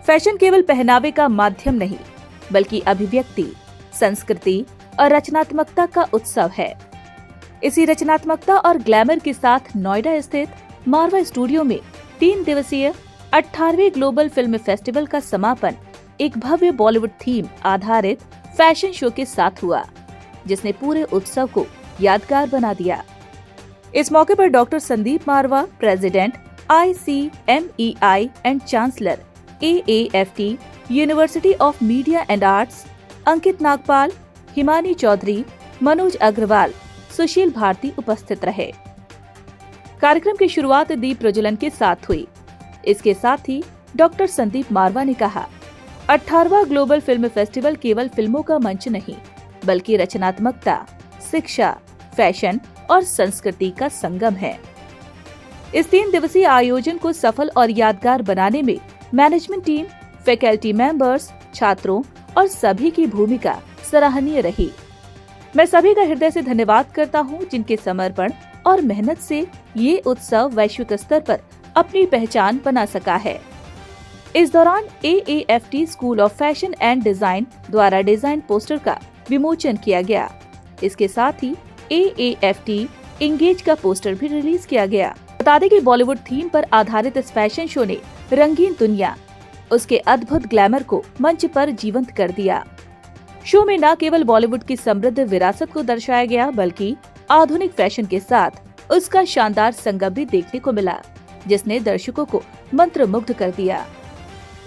Fashion केवल पहनावे का माध्यम नहीं, बल्कि अभिव्यक्ति, संस्कृति और रचनात्मकता का उत्सव है। इसी रचनात्मकता और ग्लैमर के साथ नोएडा स्थित मारवा स्टूडियो में 3 दिवसीय 18वें ग्लोबल फिल्म फेस्टिवल का समापन एक भव्य बॉलीवुड थीम आधारित फैशन शो के साथ हुआ, जिसने पूरे उत्सव को यादगार बना दिया। इस मौके पर doctor Sandeep Marwah, president ICMEI and chancellor AAFT university of media and arts, Ankit Nagpal, Himani Chaudhary, Manoj Agarwal, Sushil Bharti उपस्थित रहे। कार्यक्रम की शुरुआत दीप प्रज्वलन के साथ हुई। इसके साथ ही डॉक्टर संदीप मारवा ने कहा, 18वां ग्लोबल फिल्म फेस्टिवल केवल फिल्मों का मंच नहीं, बल्कि रचनात्मकता, शिक्षा, फैशन और संस्कृति का संगम है। इस 3 दिवसीय आयोजन को सफल और यादगार बनाने में मैनेजमेंट टीम, फैकल्टी मेंबर्स, छात्रों और सभी की भूमिका सराहनीय रही। मैं सभी का हृदय से धन्यवाद करता हूं, जिनके समर्पण और मेहनत से ये उत्सव वैश्विक स्तर पर अपनी पहचान बना सका है। इस दौरान AAFT school of fashion and design द्वारा डिजाइन पोस्टर का विमोचन किया गया। इसके साथ ही AAFT इंगेज का पोस्टर भी रिलीज किया गया। बता दें कि बॉलीवुड थीम पर आधारित इस फैशन शो ने रंगीन दुनिया, उसके अद्भुत ग्लैमर को मंच पर जीवंत कर दिया। शो में न केवल बॉलीवुड की समृद्ध विरासत को दर्शाया गया, बल्कि आधुनिक फैशन के साथ उसका शानदार संगम भी देखने को मिला, जिसने दर्शकों को मंत्रमुग्ध कर दिया।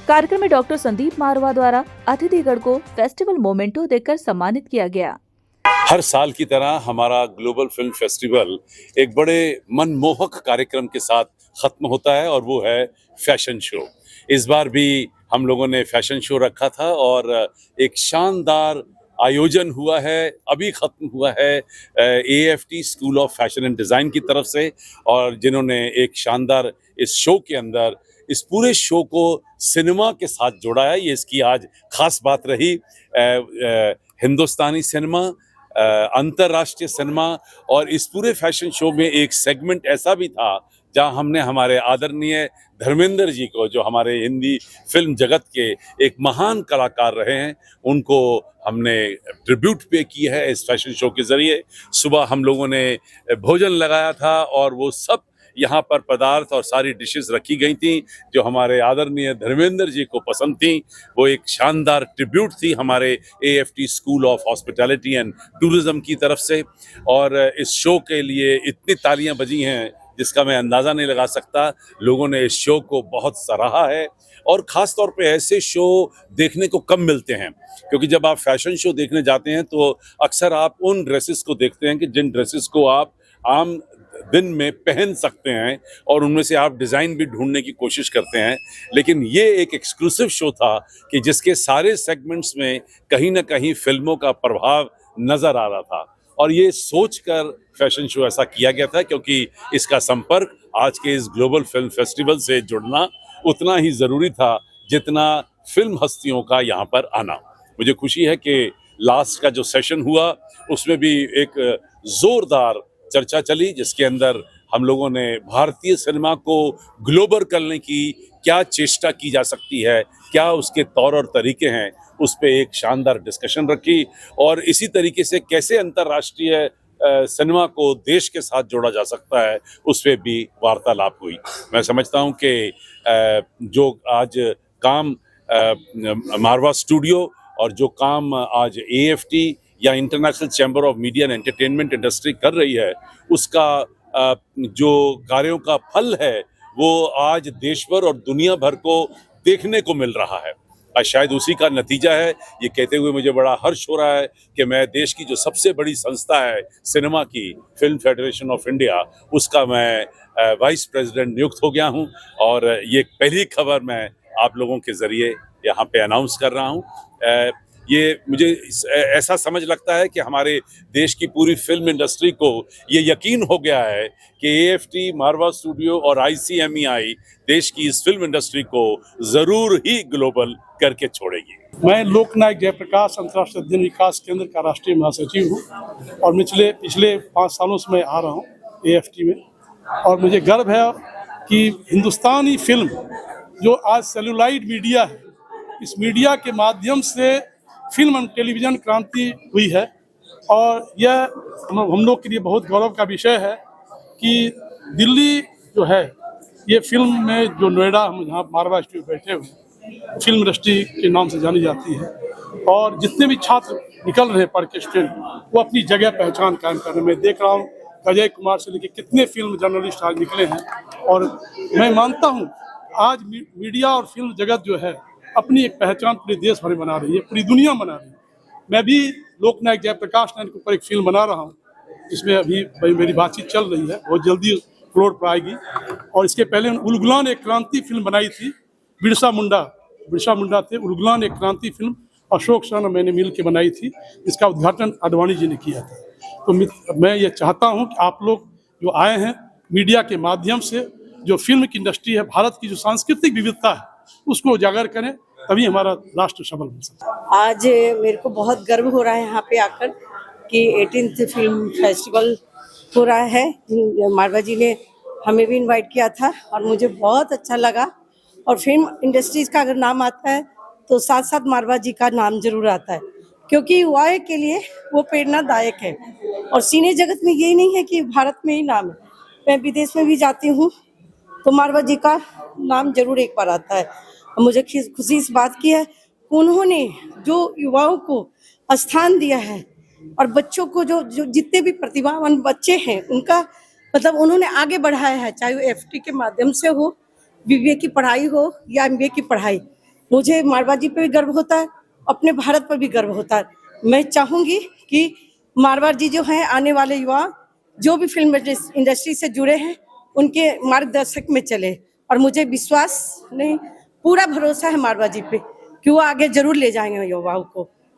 कार्यक्रम में डॉक्टर संदीप मारवा द्वारा अतिथिगण को फेस्टिवल मोमेंटो देकर सम्मानित किया गया। हर साल की तरह हमारा ग्लोबल फिल्म फेस्टिवल एक बड़े मनमोहक कार्यक्रम के साथ खत्म होता है, और वो है फैशन शो। इस बार भी हम लोगों ने फैशन शो रखा था और एक शानदार आयोजन हुआ है, अभी खत्म हुआ है AAFT school of fashion and design की तरफ से, और जिन्होंने एक शानदार इस शो के अंदर इस पूरे शो को सिनेमा के साथ जोड़ा है। ये इसकी आज खास बात रही। हिंदुस्तानी सिनेमा, अंतर्राष्ट्रीय सिनेमा, और इस पूरे फैशन शो में एक सेगमेंट ऐसा भी था जहां हमने हमारे आदरणीय धर्मेंद्र जी को, जो हमारे हिंदी फिल्म जगत के एक महान कलाकार रहे हैं, उनको हमने ट्रिब्यूट पे की है इस फैशन शो के जरिए। सुबह हम लोगों ने भोजन लगाया था और वो सब यहाँ पर पदार्थ और सारी डिशेस रखी गई थी जो हमारे आदरणीय धर्मेंद्र जी को पसंद थी। वो एक शानदार ट्रिब्यूट थी हमारे AAFT school of hospitality and tourism की तरफ से, और इस शो के लिए इतनी तालियां बजी हैं जिसका मैं अंदाज़ा नहीं लगा सकता। लोगों ने इस शो को बहुत सराहा है, और ख़ास तौर पे ऐसे शो देखने को कम मिलते हैं, क्योंकि जब आप फैशन शो देखने जाते हैं तो अक्सर आप उन ड्रेसेस को देखते हैं कि जिन ड्रेसेस को आप आम दिन में पहन सकते हैं, और उनमें से आप डिज़ाइन भी ढूंढने की कोशिश करते हैं। लेकिन ये एक एक्सक्लूसिव शो था कि जिसके सारे सेगमेंट्स में कहीं ना कहीं फिल्मों का प्रभाव नज़र आ रहा था, और ये सोचकर फैशन शो ऐसा किया गया था, क्योंकि इसका संपर्क आज के इस ग्लोबल फिल्म फेस्टिवल से जुड़ना उतना ही ज़रूरी था जितना फिल्म हस्तियों का यहाँ पर आना। मुझे खुशी है कि लास्ट का जो सेशन हुआ उसमें भी एक ज़ोरदार चर्चा चली, जिसके अंदर हम लोगों ने भारतीय सिनेमा को ग्लोबल करने की क्या चेष्टा की जा सकती है, क्या उसके तौर और तरीके हैं, उस पे एक शानदार डिस्कशन रखी, और इसी तरीके से कैसे अंतर्राष्ट्रीय सिनेमा को देश के साथ जोड़ा जा सकता है, उस पे भी वार्तालाप हुई। मैं समझता हूँ कि जो आज काम मारवा स्टूडियो और जो काम आज AAFT या international chamber of media and entertainment industry कर रही है, उसका जो कार्यों का फल है वो आज देश भर और दुनिया भर को देखने को मिल रहा है। शायद उसी का नतीजा है। ये कहते हुए मुझे बड़ा हर्ष हो रहा है कि मैं देश की जो सबसे बड़ी संस्था है सिनेमा की, फिल्म फेडरेशन ऑफ इंडिया, उसका मैं वाइस प्रेसिडेंट नियुक्त हो गया हूँ, और ये पहली खबर मैं आप लोगों के ज़रिए यहाँ पे अनाउंस कर रहा हूँ। ये मुझे ऐसा समझ लगता है कि हमारे देश की पूरी फिल्म इंडस्ट्री को ये यकीन हो गया है कि AAFT, मारवा स्टूडियो और ICMEI देश की इस फिल्म इंडस्ट्री को ज़रूर ही ग्लोबल करके छोड़ेगी। मैं लोकनायक जयप्रकाश अंतर्राष्ट्रीय अध्ययन विकास केंद्र का राष्ट्रीय महासचिव हूँ, और पिछले 5 सालों से मैं आ रहा हूँ AAFT में, और मुझे गर्व है कि हिंदुस्तानी फिल्म जो आज सेलुलाइड मीडिया है इस मीडिया के माध्यम से फिल्म और टेलीविज़न क्रांति हुई है और यह हम लोग के लिए बहुत गौरव का विषय है कि दिल्ली जो है ये फिल्म में जो नोएडा हम यहाँ मारवा स्टूडियो बैठे हुए हैं, फिल्म इंडस्ट्री के नाम से जानी जाती है और जितने भी छात्र निकल रहे हैं पढ़ के स्टूडेंट, वो अपनी जगह पहचान कायम करने में देख रहा हूँ। अजय कुमार से लेकर कितने फिल्म जर्नलिस्ट आज निकले हैं और मैं मानता हूँ आज मीडिया और फिल्म जगत जो है अपनी एक पहचान पूरे देश भर में बना रही है, पूरी दुनिया बना रही है। मैं भी लोकनायक जयप्रकाश नारायण के ऊपर एक फिल्म बना रहा हूँ, जिसमें अभी मेरी बातचीत चल रही है, बहुत जल्दी फ्लोर पर आएगी। और इसके पहले उलगुलान एक क्रांति फिल्म बनाई थी, बिरसा मुंडा थे, उलगुलान एक क्रांति फिल्म अशोक सन और मैंने मिल के बनाई थी, इसका उद्घाटन आडवाणी जी ने किया था। तो मैं ये चाहता हूँ कि आप लोग जो आए हैं मीडिया के माध्यम से जो फिल्म की इंडस्ट्री है, भारत की जो सांस्कृतिक विविधता है उसको उजागर करें, तभी हमारा राष्ट्र सबल बन सकता है। आज मेरे को बहुत गर्व हो रहा है यहाँ पे आकर कि 18th फिल्म फेस्टिवल हो रहा है। मारवा जी ने हमें भी इनवाइट किया था और मुझे बहुत अच्छा लगा। और फिल्म इंडस्ट्रीज का अगर नाम आता है तो साथ साथ मारवा जी का नाम जरूर आता है, क्योंकि युवाओं के लिए वो प्रेरणादायक है। और सिने जगत में यही नहीं है कि भारत में ही नाम है, मैं विदेश में भी जाती हूँ तो मारवा जी का नाम जरूर एक बार आता है। मुझे खुशी इस बात की है, उन्होंने जो युवाओं को स्थान दिया है और बच्चों को जो जितने भी प्रतिभावान बच्चे हैं उनका मतलब उन्होंने आगे बढ़ाया है, चाहे वो एफटी के माध्यम से हो, बीबीए की पढ़ाई हो या एमबीए की पढ़ाई। मुझे मारवा जी पे भी गर्व होता है, अपने भारत पर भी गर्व होता है। मैं चाहूँगी कि मारवा जी जो हैं आने वाले युवा जो भी फिल्म इंडस्ट्री से जुड़े हैं उनके मार्गदर्शक में चले। और मुझे विश्वास नहीं पूरा भरोसा है मारवा जी पे कि वो आगे जरूर ले जाएंगे युवाओं को।